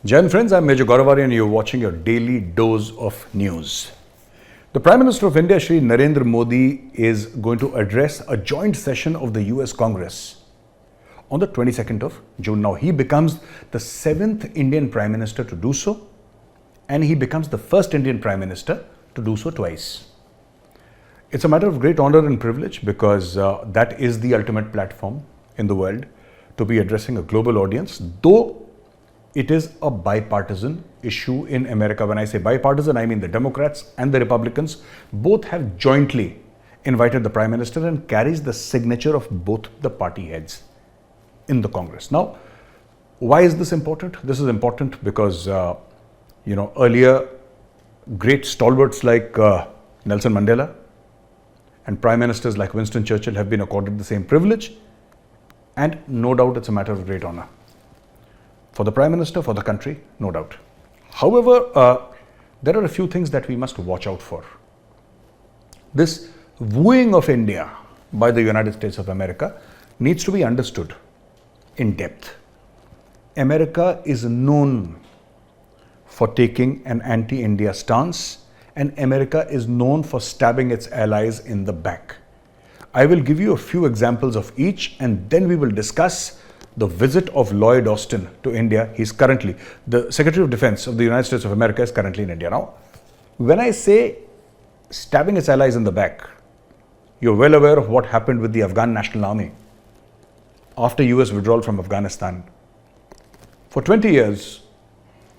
Jai Hind friends, I'm Major Gaurav Arya and you're watching your daily dose of news. The Prime Minister of India, Shri Narendra Modi, is going to address a joint session of the US Congress on the 22nd of June. Now, he becomes the 7th Indian Prime Minister to do so, and he becomes the first Indian Prime Minister to do so twice. It's a matter of great honor and privilege because that is the ultimate platform in the world to be addressing a global audience, though it is a bipartisan issue in America. When I say bipartisan, I mean the Democrats and the Republicans both have jointly invited the Prime Minister and carries the signature of both the party heads in the Congress. Now, why is this important? This is important because, earlier great stalwarts like Nelson Mandela and Prime Ministers like Winston Churchill have been accorded the same privilege, and no doubt it's a matter of great honor. For the Prime Minister, for the country, no doubt. However, there are a few things that we must watch out for. This wooing of India by the United States of America needs to be understood in depth. America is known for taking an anti-India stance, and America is known for stabbing its allies in the back. I will give you a few examples of each, and then we will discuss the visit of Lloyd Austin to India. He's currently, the Secretary of Defense of the United States of America is currently in India. Now, when I say stabbing its allies in the back, you're well aware of what happened with the Afghan National Army after US withdrawal from Afghanistan. For 20 years,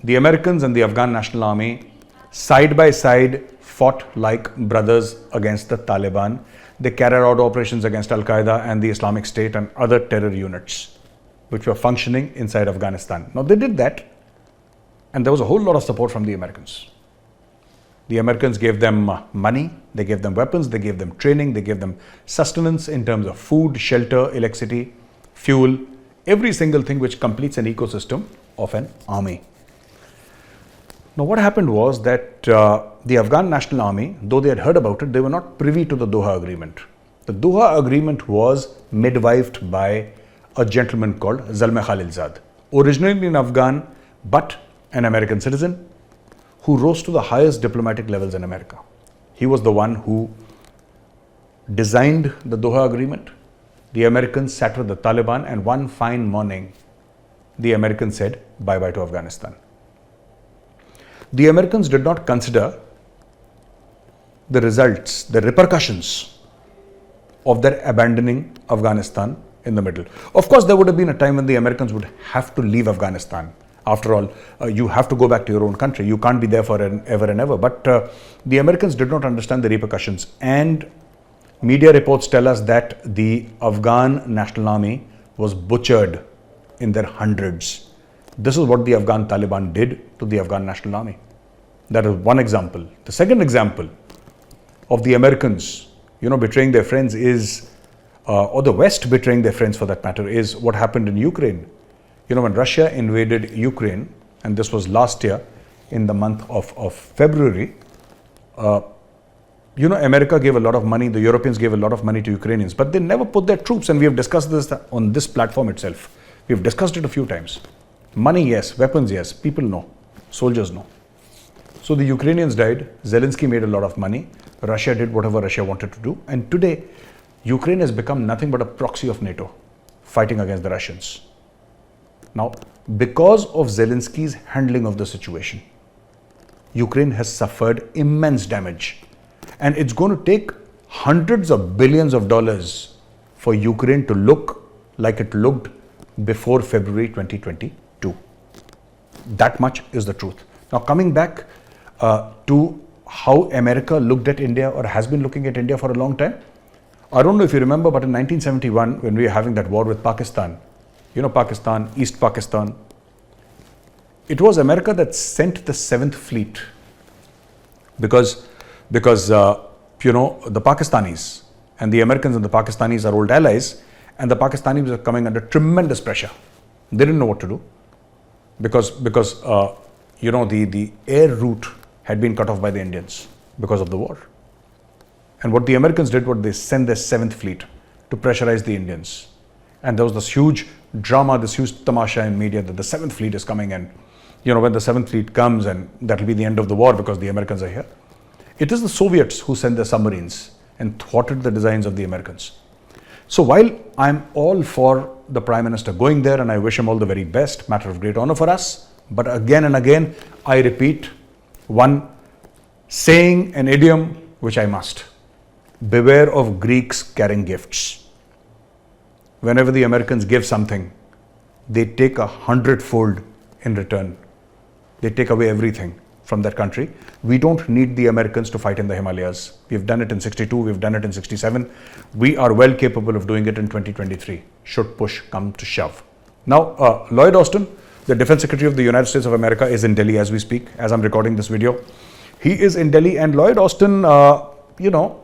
the Americans and the Afghan National Army side by side fought like brothers against the Taliban. They carried out operations against Al-Qaeda and the Islamic State and other terror units which were functioning inside Afghanistan. Now, they did that, and there was a whole lot of support from the Americans. The Americans gave them money, they gave them weapons, they gave them training, they gave them sustenance in terms of food, shelter, electricity, fuel, every single thing which completes an ecosystem of an army. Now, what happened was that the Afghan National Army, though they had heard about it, they were not privy to the Doha Agreement. The Doha Agreement was midwifed by a gentleman called Zalmay Khalilzad, originally an Afghan but an American citizen who rose to the highest diplomatic levels in America. He was the one who designed the Doha Agreement. The Americans sat with the Taliban, and one fine morning, the Americans said bye-bye to Afghanistan. The Americans did not consider the results, the repercussions of their abandoning Afghanistan in the middle. Of course, there would have been a time when the Americans would have to leave Afghanistan. After all, you have to go back to your own country. You can't be there forever and ever. But the Americans did not understand the repercussions. And media reports tell us that the Afghan National Army was butchered in their hundreds. This is what the Afghan Taliban did to the Afghan National Army. That is one example. The second example of the Americans, betraying their friends is, or the West betraying their friends for that matter, is what happened in Ukraine. When Russia invaded Ukraine, and this was last year in the month of February, America gave a lot of money, the Europeans gave a lot of money to Ukrainians, but they never put their troops, and we have discussed this on this platform itself. We have discussed it a few times. Money, yes. Weapons, yes. People, no. Soldiers, no. So the Ukrainians died. Zelensky made a lot of money. Russia did whatever Russia wanted to do. And today, Ukraine has become nothing but a proxy of NATO, fighting against the Russians. Now, because of Zelensky's handling of the situation, Ukraine has suffered immense damage. And it's going to take hundreds of billions of dollars for Ukraine to look like it looked before February 2022. That much is the truth. Now, coming back to how America looked at India, or has been looking at India for a long time. I don't know if you remember, but in 1971, when we were having that war with Pakistan, Pakistan, East Pakistan, it was America that sent the 7th Fleet because the Pakistanis and the Americans and the Pakistanis are old allies, and the Pakistanis are coming under tremendous pressure. They didn't know what to do because the air route had been cut off by the Indians because of the war. And what the Americans did was they sent their 7th Fleet to pressurize the Indians. And there was this huge drama, this huge tamasha in media that the 7th Fleet is coming in. when the 7th Fleet comes, and that will be the end of the war because the Americans are here. It is the Soviets who sent their submarines and thwarted the designs of the Americans. So while I'm all for the Prime Minister going there, and I wish him all the very best, matter of great honor for us, but again and again, I repeat one saying, an idiom, which I must. Beware of Greeks carrying gifts. Whenever the Americans give something, they take 100-fold in return. They take away everything from that country. We don't need the Americans to fight in the Himalayas. We've done it in 62, we've done it in 67. We are well capable of doing it in 2023, should push come to shove. Now, Lloyd Austin, the Defense Secretary of the United States of America, is in Delhi as we speak, as I'm recording this video. He is in Delhi, and Lloyd Austin, Lloyd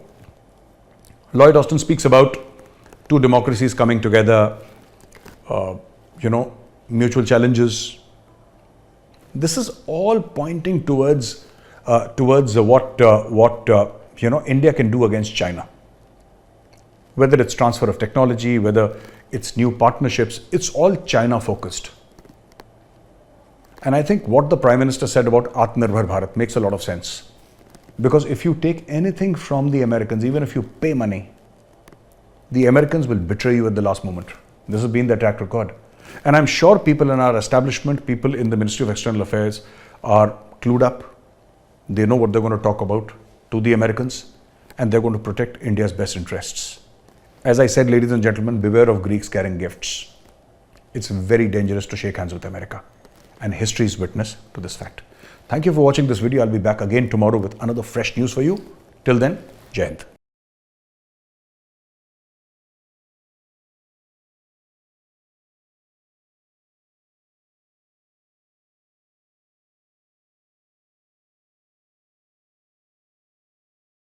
Austin speaks about two democracies coming together, mutual challenges. This is all pointing towards what India can do against China. Whether it's transfer of technology, whether it's new partnerships, it's all China focused. And I think what the Prime Minister said about Atmanirbhar Bharat makes a lot of sense. Because if you take anything from the Americans, even if you pay money, the Americans will betray you at the last moment. This has been their track record. And I'm sure people in our establishment, people in the Ministry of External Affairs are clued up. They know what they're going to talk about to the Americans, and they're going to protect India's best interests. As I said, ladies and gentlemen, beware of Greeks carrying gifts. It's very dangerous to shake hands with America. And history is witness to this fact. Thank you for watching this video. I'll be back again tomorrow with another fresh news for you. Till then, Jai Hind.